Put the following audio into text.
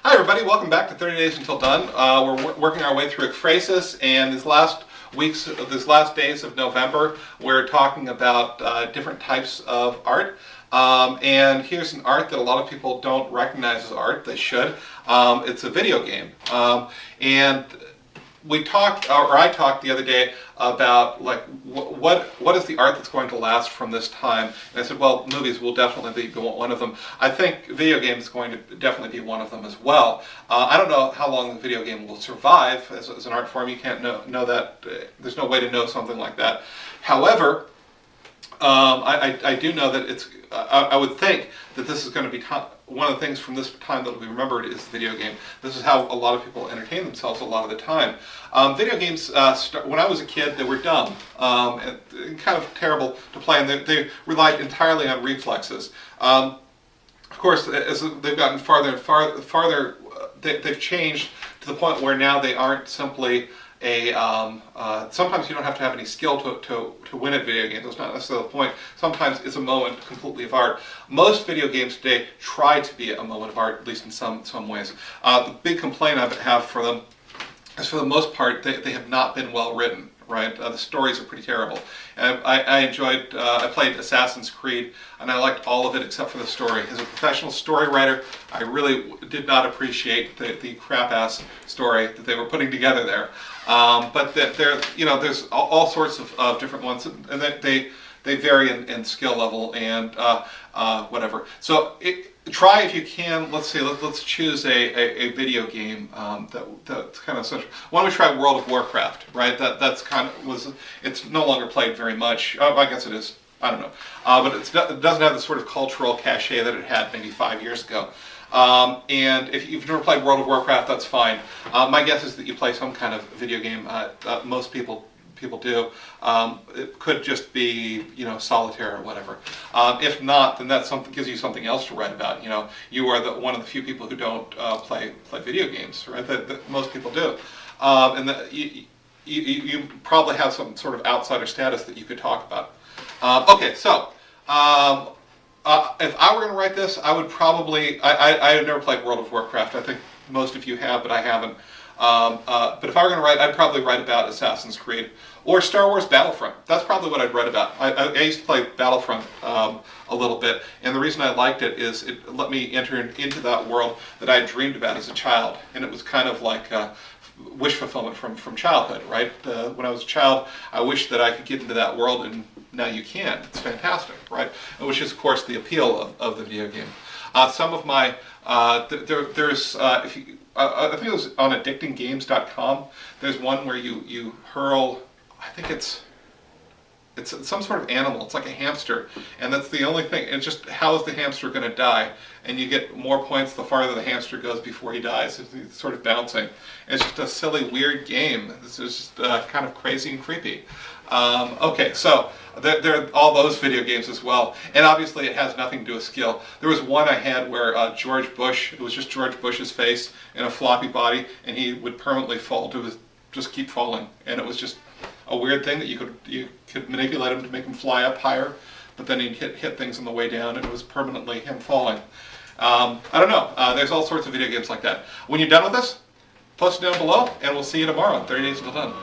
Hi everybody, welcome back to 30 Days Until Done. We're working our way through Ekphrasis, and these last days of November, we're talking about different types of art. And here's an art that a lot of people don't recognize as art. They should. It's a video game. And we talked, or I talked the other day about like what is the art that's going to last from this time, and I said, well, movies will definitely be one of them. I think video games is going to definitely be one of them as well. I don't know how long the video game will survive as an art form. You can't know that. There's no way to know something like that. However, I do know that it's. I would think that this is going to be one of the things from this time that will be remembered is the video game. This is how a lot of people entertain themselves a lot of the time. Video games, when I was a kid, they were dumb and kind of terrible to play, and they relied entirely on reflexes. Of course, as they've gotten farther and farther, they've changed to the point where now they aren't simply sometimes you don't have to have any skill to win at video games. That's not necessarily the point. Sometimes it's a moment completely of art. Most video games today try to be a moment of art, at least in some ways. The big complaint I have for them is, for the most part, they have not been well written. Right, the stories are pretty terrible. And I played Assassin's Creed, and I liked all of it except for the story. As a professional story writer, I really did not appreciate the crap-ass story that they were putting together there. But there's all sorts of different ones, and they vary in skill level and whatever. So try if you can. Let's see. Let's choose a video game that's kind of such. Why don't we try World of Warcraft? Right. That's kind of It's no longer played very much. I guess it is. I don't know. But it doesn't have the sort of cultural cachet that it had maybe 5 years ago. And if you've never played World of Warcraft, that's fine. My guess is that you play some kind of video game. Most people do. It could just be, solitaire or whatever. If not, then that gives you something else to write about. You are one of the few people who don't play video games, right? That most people do, and you probably have some sort of outsider status that you could talk about. Okay, so if I were going to write this, I would probably. I have never played World of Warcraft. I think most of you have, but I haven't. But if I were going to write, I'd probably write about Assassin's Creed or Star Wars Battlefront. That's probably what I'd write about. I used to play Battlefront a little bit, and the reason I liked it is it let me enter into that world that I had dreamed about as a child, and it was kind of like wish fulfillment from childhood, right? When I was a child, I wished that I could get into that world, and now you can. It's fantastic, right? Which is, of course, the appeal of the video game. Some of my there's if you. I think it was on addictinggames.com. There's one where you hurl. I think it's some sort of animal. It's like a hamster, and that's the only thing. It's just, how is the hamster going to die? And you get more points the farther the hamster goes before he dies. It's sort of bouncing. It's just a silly, weird game. This is just kind of crazy and creepy. Okay, so there are all those video games as well, and obviously it has nothing to do with skill. There was one I had where George Bush, it was just George Bush's face in a floppy body, and he would permanently fall to just keep falling, and it was just a weird thing that you could manipulate him to make him fly up higher, but then he'd hit things on the way down, and it was permanently him falling. I don't know. There's all sorts of video games like that. When you're done with this, post it down below, and we'll see you tomorrow on 30 Days Until Done.